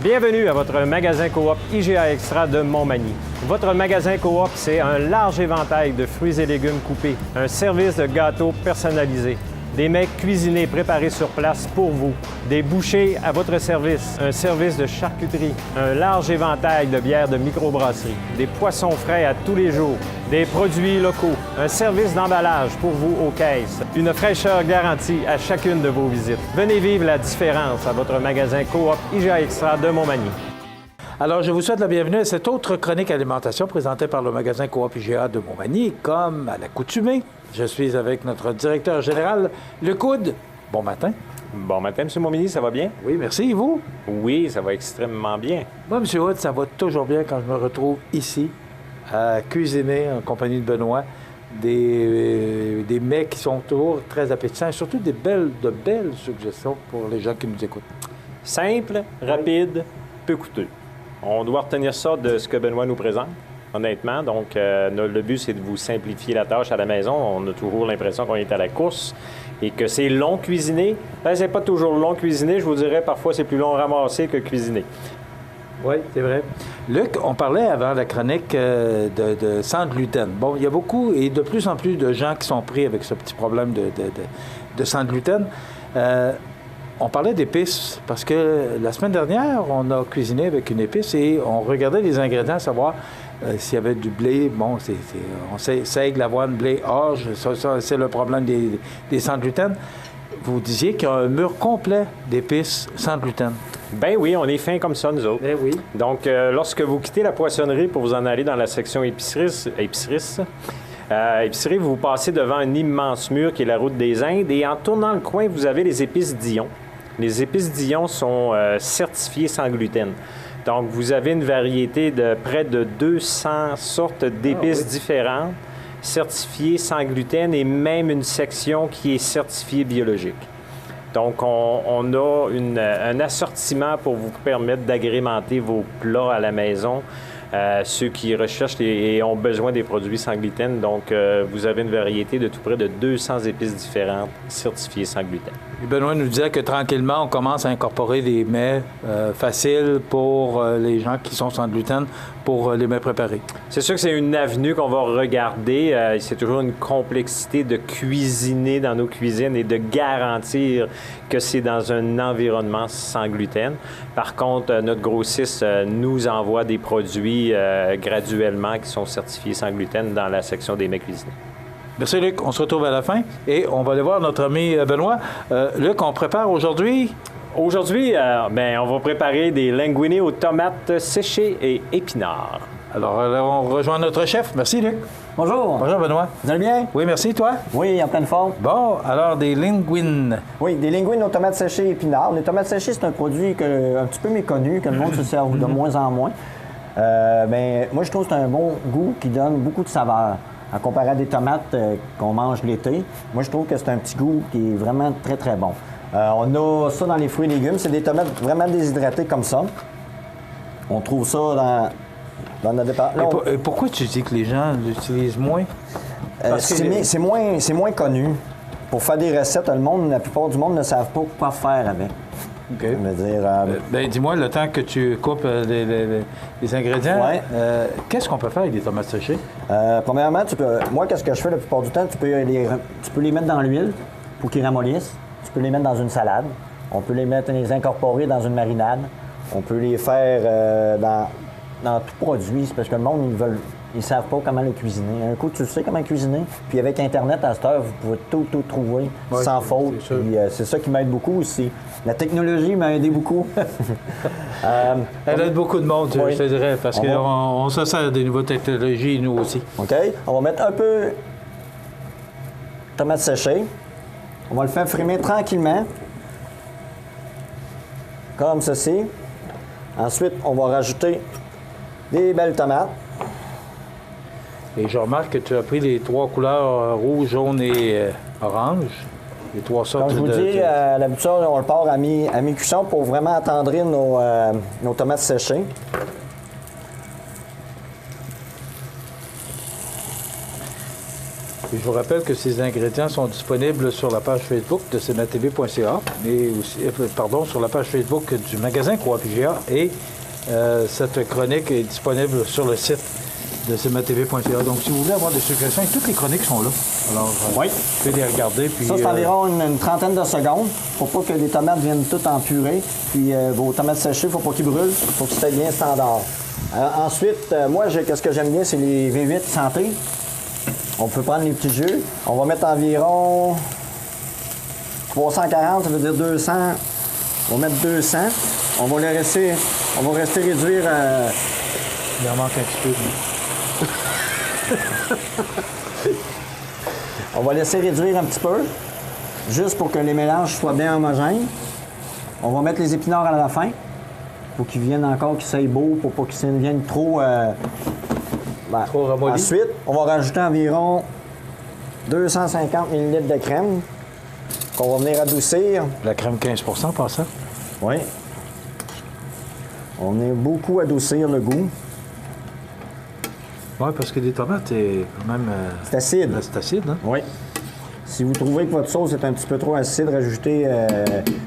Bienvenue à votre magasin Coop IGA Extra de Montmagny. Votre magasin Coop, c'est un large éventail de fruits et légumes coupés, un service de gâteaux personnalisé, des mets cuisinés préparés sur place pour vous, des bouchées à votre service, un service de charcuterie, un large éventail de bières de microbrasserie, des poissons frais à tous les jours, des produits locaux, un service d'emballage pour vous aux caisses, une fraîcheur garantie à chacune de vos visites. Venez vivre la différence à votre magasin Coop IGA Extra de Montmagny. Alors, je vous souhaite la bienvenue à cette autre chronique alimentation présentée par le magasin Coop IGA de Montmagny. Comme à l'accoutumée, je suis avec notre directeur général, Luc Houde. Bon matin. Bon matin, M. Montmagny, ça va bien? Oui, merci. Et vous? Oui, ça va extrêmement bien. Moi, M. Houde, ça va toujours bien quand je me retrouve ici à cuisiner en compagnie de Benoît des mets qui sont toujours très appétissants et surtout de belles suggestions pour les gens qui nous écoutent. Simple, rapide, peu coûteux. On doit retenir ça de ce que Benoît nous présente, honnêtement. Donc, le but, c'est de vous simplifier la tâche à la maison. On a toujours l'impression qu'on est à la course et que c'est long cuisiner. Ben, c'est pas toujours long cuisiner. Je vous dirais, parfois, c'est plus long ramasser que cuisiner. Oui, c'est vrai. Luc, on parlait avant la chronique de sans gluten. Bon, il y a beaucoup et de plus en plus de gens qui sont pris avec ce petit problème de sans gluten. On parlait d'épices parce que la semaine dernière, on a cuisiné avec une épice et on regardait les ingrédients, savoir s'il y avait du blé. Bon, on sait seigle, avoine, blé, orge. Ça, c'est le problème des sans gluten. Vous disiez qu'il y a un mur complet d'épices sans gluten. Ben oui, on est fin comme ça, nous autres. Ben oui. Donc, lorsque vous quittez la poissonnerie pour vous en aller dans la section épicerie, vous passez devant un immense mur qui est la route des Indes et en tournant le coin, vous avez les épices Dion. Les épices Dion sont certifiées sans gluten. Donc, vous avez une variété de près de 200 sortes d'épices différentes, certifiées sans gluten et même une section qui est certifiée biologique. Donc, on a un assortiment pour vous permettre d'agrémenter vos plats à la maison. Ceux qui recherchent et ont besoin des produits sans gluten. Donc, vous avez une variété de tout près de 200 épices différentes certifiées sans gluten. Et Benoît nous disait que tranquillement, on commence à incorporer des mets faciles pour les gens qui sont sans gluten pour les mets préparés. C'est sûr que c'est une avenue qu'on va regarder. C'est toujours une complexité de cuisiner dans nos cuisines et de garantir que c'est dans un environnement sans gluten. Par contre, notre grossiste nous envoie des produits graduellement qui sont certifiés sans gluten dans la section des mets cuisinés. Merci Luc, on se retrouve à la fin et on va aller voir notre ami Benoît. Luc, on prépare aujourd'hui? Aujourd'hui, on va préparer des linguini aux tomates séchées et épinards. Alors, on rejoint notre chef. Merci Luc. Bonjour. Bonjour Benoît. Vous allez bien? Oui, merci. Toi? Oui, en pleine forme. Bon, alors des linguines. Oui, des linguines aux tomates séchées et épinards. Les tomates séchées, c'est un produit un petit peu méconnu, que le monde se sert de moins en moins. Moi, je trouve que c'est un bon goût qui donne beaucoup de saveur. À comparer à des tomates qu'on mange l'été, moi, je trouve que c'est un petit goût qui est vraiment très, très bon. On a ça dans les fruits et légumes. C'est des tomates vraiment déshydratées comme ça. On trouve ça dans notre département. Et pourquoi tu dis que les gens l'utilisent moins? C'est moins connu. Pour faire des recettes, la plupart du monde ne savent pas quoi faire avec. OK. Je veux dire, dis-moi, le temps que tu coupes les ingrédients, qu'est-ce qu'on peut faire avec des tomates séchées? Premièrement, moi, qu'est-ce que je fais la plupart du temps? Tu peux les mettre dans l'huile pour qu'ils ramollissent. Tu peux les mettre dans une salade. On peut les incorporer dans une marinade. On peut les faire dans tout produit. C'est parce que le monde, ils savent pas comment le cuisiner. Un coup, tu sais comment cuisiner. Puis avec Internet, à cette heure, vous pouvez tout trouver sans faute. Puis c'est ça qui m'aide beaucoup aussi. La technologie m'a aidé beaucoup. Elle aide beaucoup de monde, je te dirais, parce qu'on se sert des nouvelles technologies, nous aussi. OK. On va mettre un peu de tomates séchées. On va le faire frimer tranquillement. Comme ceci. Ensuite, on va rajouter des belles tomates. Et je remarque que tu as pris les trois couleurs rouge, jaune et orange. Les trois sortes. Comme je vous dis, l'habitude, on le part à mi-cuisson pour vraiment attendrir nos tomates séchées. Et je vous rappelle que ces ingrédients sont disponibles sur la page Facebook de cmatv.ca, mais aussi, sur la page Facebook du magasin Coop IGA. Et cette chronique est disponible sur le site de cmatv.ca. Donc, si vous voulez avoir des suggestions, toutes les chroniques sont là. Alors, Oui. vous pouvez les regarder. Puis, Ça, c'est environ une trentaine de secondes. Il ne faut pas que les tomates viennent toutes en purée. Puis vos tomates séchées, il ne faut pas qu'ils brûlent. Il faut que c'était bien standard. Ensuite, moi, qu'est-ce que j'aime bien, c'est les V8 santé. On peut prendre les petits jus. On va mettre environ 340, ça veut dire 200. On va mettre 200. On va rester réduire... il en manque un petit peu. On va laisser réduire un petit peu, juste pour que les mélanges soient bien homogènes. On va mettre les épinards à la fin, pour qu'ils viennent encore, qu'ils soient beaux, pour pas qu'ils viennent trop... Trop ramollis. Ensuite, on va rajouter environ 250 ml de crème, qu'on va venir adoucir. La crème 15 par ça. Oui. On va venir beaucoup adoucir le goût. Oui, parce que des tomates, c'est quand même... C'est acide. C'est acide, hein? Oui. Si vous trouvez que votre sauce est un petit peu trop acide, rajoutez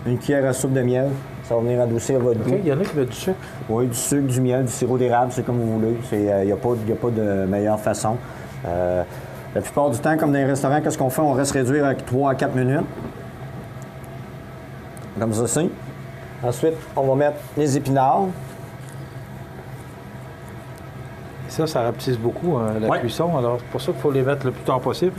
une cuillère à soupe de miel. Ça va venir adoucir votre goût. Il y en a qui mettent du sucre. Oui, du sucre, du miel, du sirop d'érable, c'est comme vous voulez. Il n'y a pas de meilleure façon. La plupart du temps, comme dans les restaurants, qu'est-ce qu'on fait? On reste réduire à 3 à 4 minutes. Comme ceci. Ensuite, on va mettre les épinards. Ça rapetisse beaucoup la Ouais. cuisson. Alors, c'est pour ça qu'il faut les mettre le plus tard possible.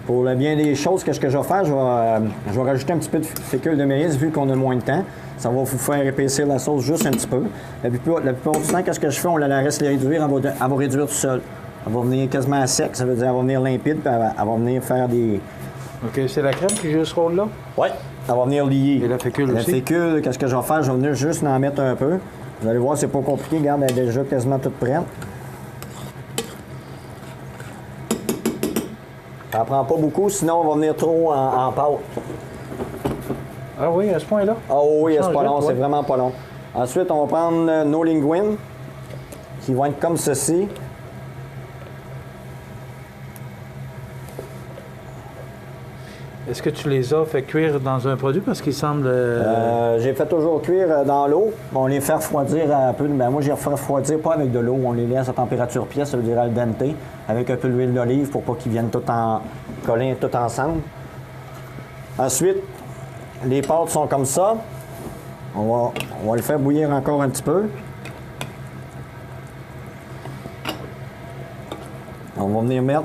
Pour le bien des choses, qu'est-ce que je vais faire? Je vais rajouter un petit peu de fécule de maïs vu qu'on a moins de temps. Ça va vous faire épaissir la sauce juste un petit peu. La plupart du temps, qu'est-ce que je fais? On la laisse les réduire, elle va réduire tout seul. Elle va venir quasiment à sec, ça veut dire qu'elle va venir limpide, puis elle va venir faire des... OK, c'est la crème qui joue ce rôle-là? Oui. Elle va venir lier. Et la fécule aussi? La fécule, qu'est-ce que je vais faire? Je vais venir juste en mettre un peu. Vous allez voir, c'est pas compliqué. Regarde, elle est déjà quasiment toute prête. Ça en prend pas beaucoup, sinon on va venir trop en pâte. Ah oui, à ce point-là? Ah oui, c'est pas long, ouais. c'est vraiment pas long. Ensuite, on va prendre nos linguines, qui vont être comme ceci. Est-ce que tu les as fait cuire dans un produit? Parce qu'il semble... J'ai fait toujours cuire dans l'eau. On les fait refroidir un peu. Ben, moi, j'ai fait refroidir pas avec de l'eau. On les laisse à température pièce, ça veut dire al dente, avec un peu d'huile d'olive pour pas qu'ils viennent coller tout ensemble. Ensuite, les pâtes sont comme ça. On va le faire bouillir encore un petit peu. On va venir mettre...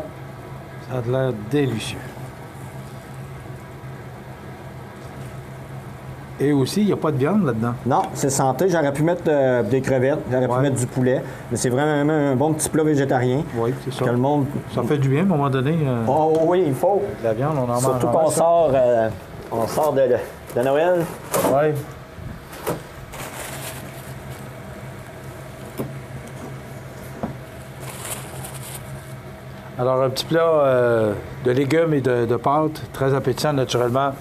Ça a l'air délicieux. Et aussi, il n'y a pas de viande là-dedans. Non, c'est santé. J'aurais pu mettre des crevettes, j'aurais pu mettre du poulet. Mais c'est vraiment un bon petit plat végétarien. Oui, c'est ça. Que le monde... Ça fait du bien à un moment donné. Oh oui, il faut. La viande, on en mange. Surtout qu'on sort de Noël. Oui. Alors, un petit plat de légumes et de pâtes, très appétissant naturellement.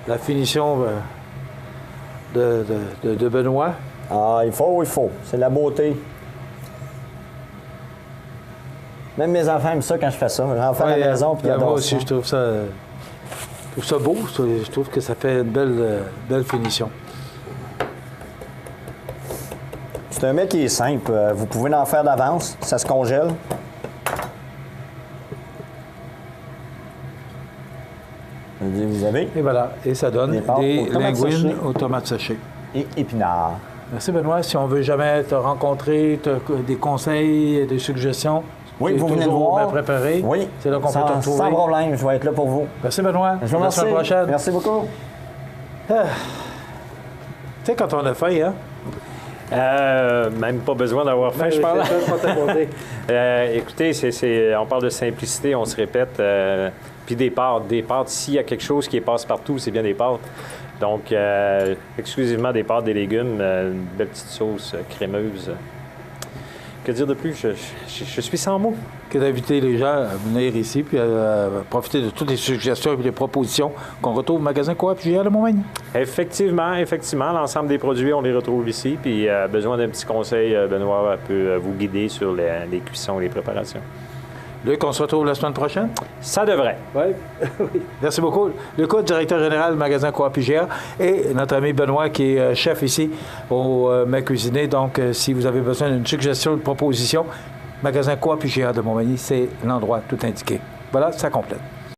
La finition de Benoît. Ah, il faut. C'est la beauté. Même mes enfants aiment ça quand je fais ça. J'en fais à la maison puis ils moi adorent aussi, ça. je trouve ça beau. Je trouve que ça fait une belle finition. C'est un mets qui est simple. Vous pouvez en faire d'avance. Ça se congèle. Vous avez Et voilà. Et ça donne Des pâtes des aux tomates linguines séchées. aux tomates séchées. et épinards. Merci Benoît. Si on veut jamais te rencontrer, des conseils, des suggestions, Oui, tu es vous venez le toujours voir. bien préparé. Oui. C'est là qu'on peut te Sans retrouver. problème, je vais être là pour vous. Merci Benoît. Je vous À la semaine remercie. prochaine. Merci beaucoup. Tu sais, quand on a faim, hein? Même pas besoin d'avoir faim, je parle. Écoutez, on parle de simplicité, on se répète. Puis des pâtes. Des pâtes, s'il y a quelque chose qui passe partout, c'est bien des pâtes. Donc, exclusivement des pâtes, des légumes, une belle petite sauce crémeuse. Que dire de plus? Je suis sans mots. Que d'inviter les gens à venir ici puis à profiter de toutes les suggestions et les propositions qu'on retrouve au magasin Coop JR de Montmagny. Effectivement. L'ensemble des produits, on les retrouve ici. Puis, besoin d'un petit conseil, Benoît peut vous guider sur les cuissons et les préparations. Luc, on se retrouve la semaine prochaine? Ça devrait. Oui. Merci beaucoup. Luc Houde, directeur général du magasin Coop IGA, et notre ami Benoît, qui est chef ici au Mets Cuisiné. Donc, si vous avez besoin d'une suggestion, de proposition, magasin Coop IGA de Montmagny, c'est l'endroit tout indiqué. Voilà, ça complète.